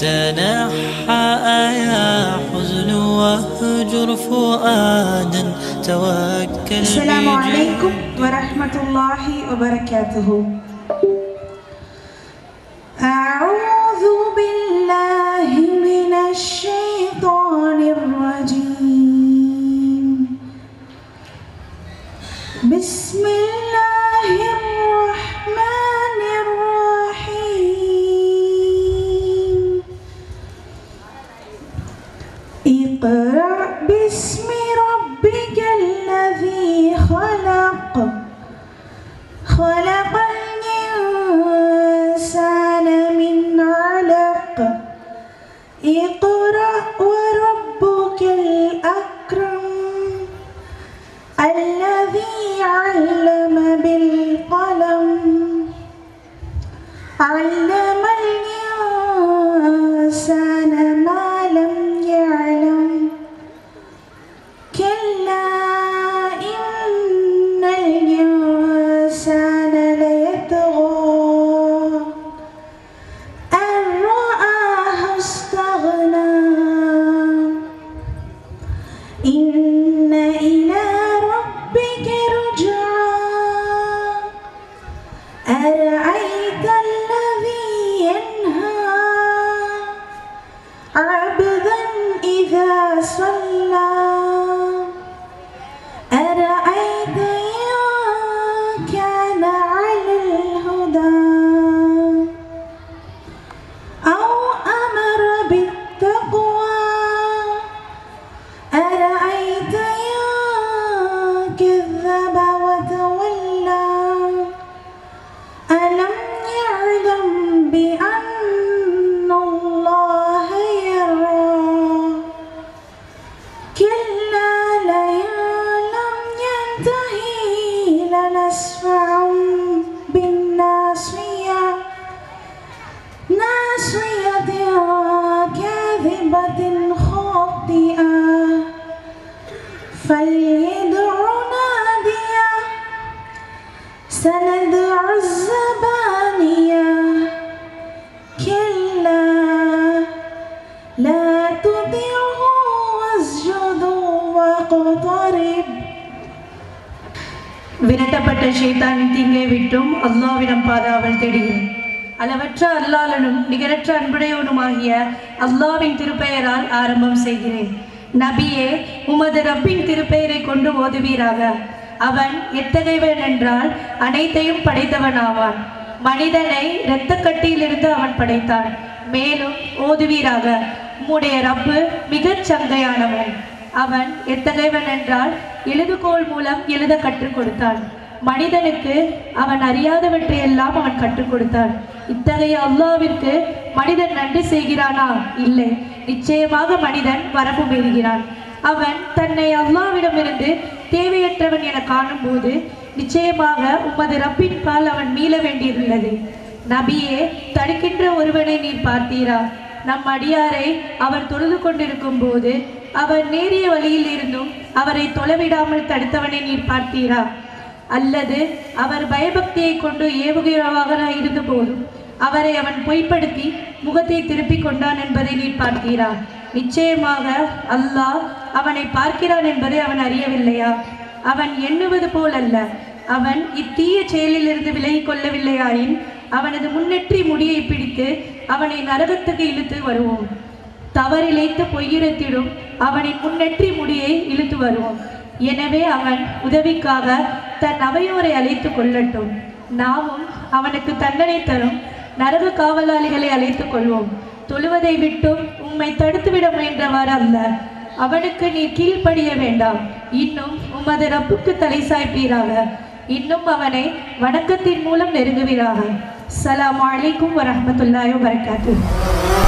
تنحى يا حزن واهجر فؤادا توكل. السلام عليكم ورحمة الله وبركاته. أعوذ بالله من الشيطان الرجيم. بسم الله الرحمن الرحيم. اقرأ باسم ربك الذي خلق خلق الإنسان من علق. اقرأ وربك الأكرم الذي علم بالقلم علم الإنسان ما لم يعلم. كلا إن الإنسان ليطغى أن رآه استغنى. إن إلى ربك رجعا. أرأيت الذي ينهى عبدا إذا صلى. أرأيت إن كان على الهدى أو أمر بالتقوى. أرأيت إن كذب وتولى. ألم يعلم بأن الله يرى. كلا لئن لم ينتهي لنسفعا بالناصية ناصية كاذبة خاطئة فليدع نادية. سندع الزبانية. كلا لا تطعه واسجد واقترب. விரட்டப்பட்ட ஷைத்தானின் தீங்கை விட்டும் அல்லாஹ்விடம் பாதுகாவல் தேடுகிறேன். அளவற்ற அல்லாஹ்வும் நிகரற்ற அன்புடையவனுமாகிய அல்லாஹ்வின் திருப்பெயரால் ஆரம்பம் செய்கிறேன். நபியே, உமது ரப்பின் திருப்பெயரை கொண்டு ஓதுவீராக. அவன் எத்தகையவன் என்றால் அனைத்தையும் படைத்தவனாவான். மனிதனை இரத்தக்கட்டியிலிருந்து அவன் படைத்தான். மேலும் ஓதுவீராக, உம்முடைய ரப்பு மிகச் சங்கையானவன். அவன் எத்தகையவன் என்றால் எழுதுகோல் மூலம் எழுத கற்றுக் கொடுத்தான். மனிதனுக்கு அவன் அறியாதவற்றையெல்லாம் அவன் கற்றுக் கொடுத்தான். இத்தகைய அல்லாஹ்விற்கு மனிதன் நன்றி செய்கிறானா? இல்லை. நிச்சயமாக மனிதன் வரம்பு மீறுகிறான். அவன் தன்னை அல்லாஹ்விடமிருந்து தேவையற்றவன் என காணும் போது நிச்சயமாக உமது ரப்பின் பால் அவன் மீள வேண்டியுள்ளது. நபியே, தடுக்கின்ற ஒருவனை நீர் பார்த்தீரா? நம் அடியாரை அவர் தொழுது கொண்டிருக்கும் போது அவர் நேரிய வழியில் இருந்தும் அவரை தொலைவிடாமல் தடுத்தவனை நீர் பார்த்தீரா? அல்லது அவர் பயபக்தியை கொண்டு ஏவுகிறவாக இருந்த போதும் அவரை அவன் பொய்ப்படுத்தி முகத்தை திருப்பிக் கொண்டான் என்பதை நீர் பார்த்தீரா? நிச்சயமாக அல்லாஹ் அவனை பார்க்கிறான் என்பதை அவன் அறியவில்லையா? அவன் எண்ணுவது போல் அல்ல. அவன் இத்தீய செயலிலிருந்து விலகி கொள்ளவில்லையாயின் அவனது முன்னெற்றி முடியை பிடித்து அவனை நரகத்துக்கு இழுத்து வருவோம். தவறிழைத்து பொய்யிரத்திடும் அவனின் முன்னெற்றி முடியை இழுத்து வருவோம். எனவே அவன் உதவிக்காக தன் அவையோரை அழைத்து கொள்ளட்டும். நாமும் அவனுக்கு தண்டனை தரும் நரக காவலாளிகளை அழைத்துக் கொள்வோம். தொழுவதை விட்டும் உம்மை தடுத்துவிட முயன்றவாறு அல்ல. அவனுக்கு நீ கீழ்ப்படிய வேண்டாம். இன்னும் உமது ரப்புக்கு தலை சாய்ப்பீராக. இன்னும் அவனை வணக்கத்தின் மூலம் நெருங்குவீராக. அஸ்ஸலாமு அலைக்கும் வரஹ்மத்துல்லாஹி வபரகாத்துஹு.